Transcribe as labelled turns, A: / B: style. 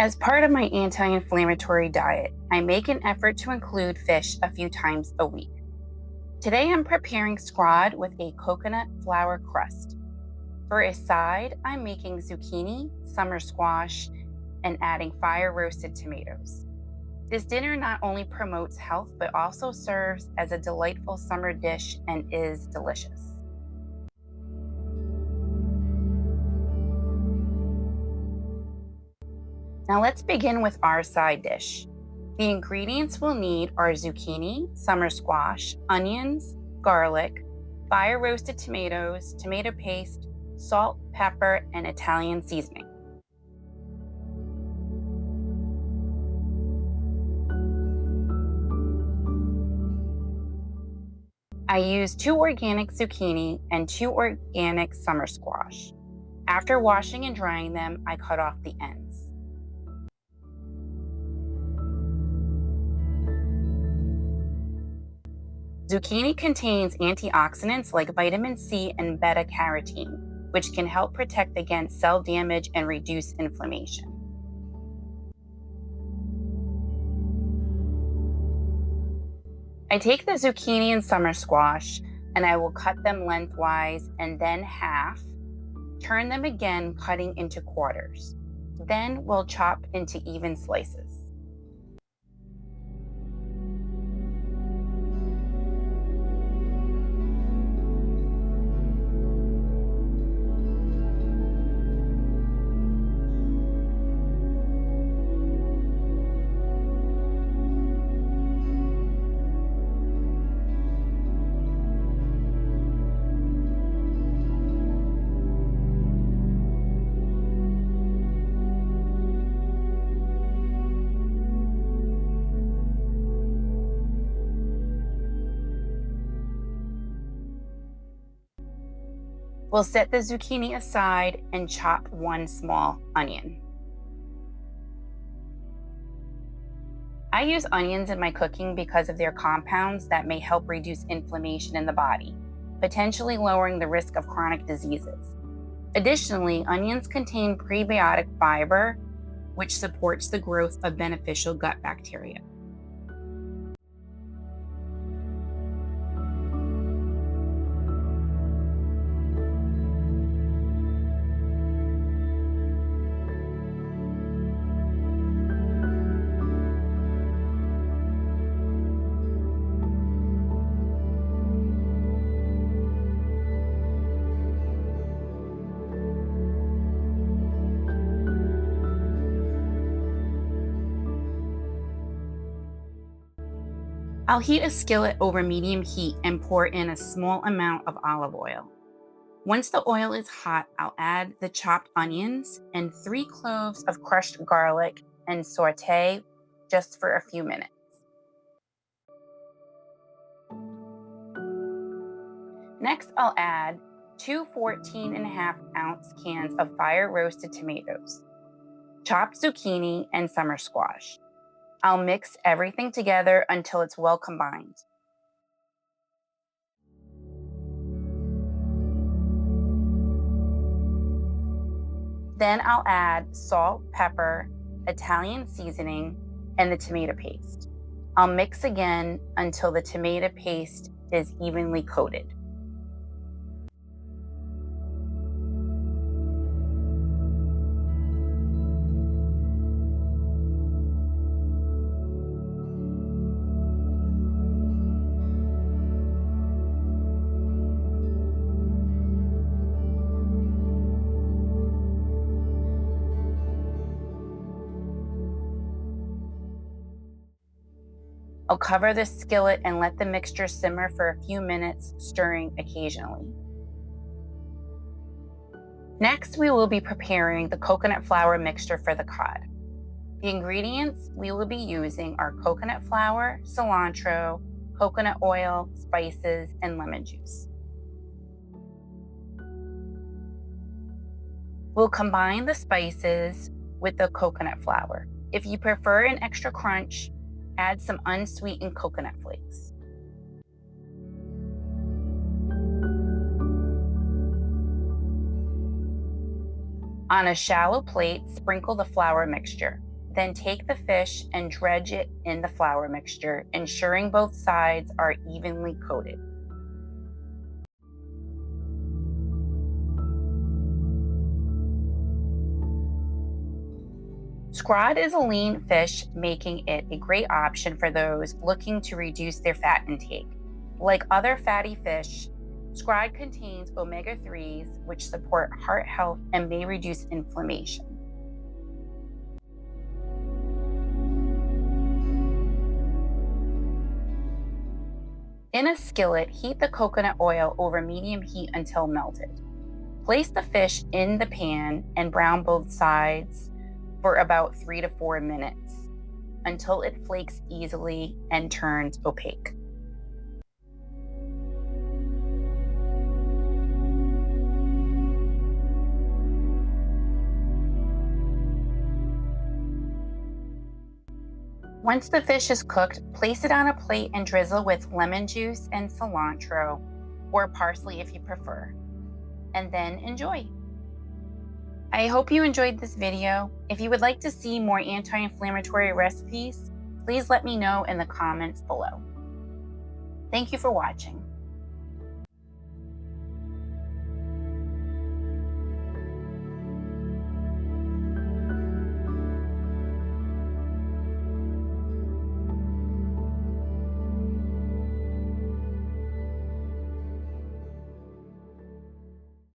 A: As part of my anti-inflammatory diet, I make an effort to include fish a few times a week. Today I'm preparing scrod with a coconut flour crust. For a side, I'm making zucchini, summer squash, and adding fire roasted tomatoes. This dinner not only promotes health but also serves as a delightful summer dish and is delicious. Now let's begin with our side dish. The ingredients we'll need are zucchini, summer squash, onions, garlic, fire roasted tomatoes, tomato paste, salt, pepper, and Italian seasoning. I use 2 organic zucchini and 2 organic summer squash. After washing and drying them, I cut off the ends. Zucchini contains antioxidants like vitamin C and beta-carotene, which can help protect against cell damage and reduce inflammation. I take the zucchini and summer squash and I will cut them lengthwise and then half, turn them again, cutting into quarters. Then we'll chop into even slices. We'll set the zucchini aside and chop 1 small onion. I use onions in my cooking because of their compounds that may help reduce inflammation in the body, potentially lowering the risk of chronic diseases. Additionally, onions contain prebiotic fiber, which supports the growth of beneficial gut bacteria. I'll heat a skillet over medium heat and pour in a small amount of olive oil. Once the oil is hot, I'll add the chopped onions and 3 cloves of crushed garlic and saute just for a few minutes. Next, I'll add 2 14.5-ounce cans of fire roasted tomatoes, chopped zucchini, and summer squash. I'll mix everything together until it's well combined. Then I'll add salt, pepper, Italian seasoning, and the tomato paste. I'll mix again until the tomato paste is evenly coated. I'll cover the skillet and let the mixture simmer for a few minutes, stirring occasionally. Next, we will be preparing the coconut flour mixture for the cod. The ingredients we will be using are coconut flour, cilantro, coconut oil, spices, and lemon juice. We'll combine the spices with the coconut flour. If you prefer an extra crunch, add some unsweetened coconut flakes. On a shallow plate, sprinkle the flour mixture. Then take the fish and dredge it in the flour mixture, ensuring both sides are evenly coated. Scrod is a lean fish, making it a great option for those looking to reduce their fat intake. Like other fatty fish, scrod contains omega-3s, which support heart health and may reduce inflammation. In a skillet, heat the coconut oil over medium heat until melted. Place the fish in the pan and brown both sides for about 3 to 4 minutes until it flakes easily and turns opaque. Once the fish is cooked, place it on a plate and drizzle with lemon juice and cilantro, or parsley if you prefer, and then enjoy. I hope you enjoyed this video. If you would like to see more anti-inflammatory recipes, please let me know in the comments below. Thank you for watching.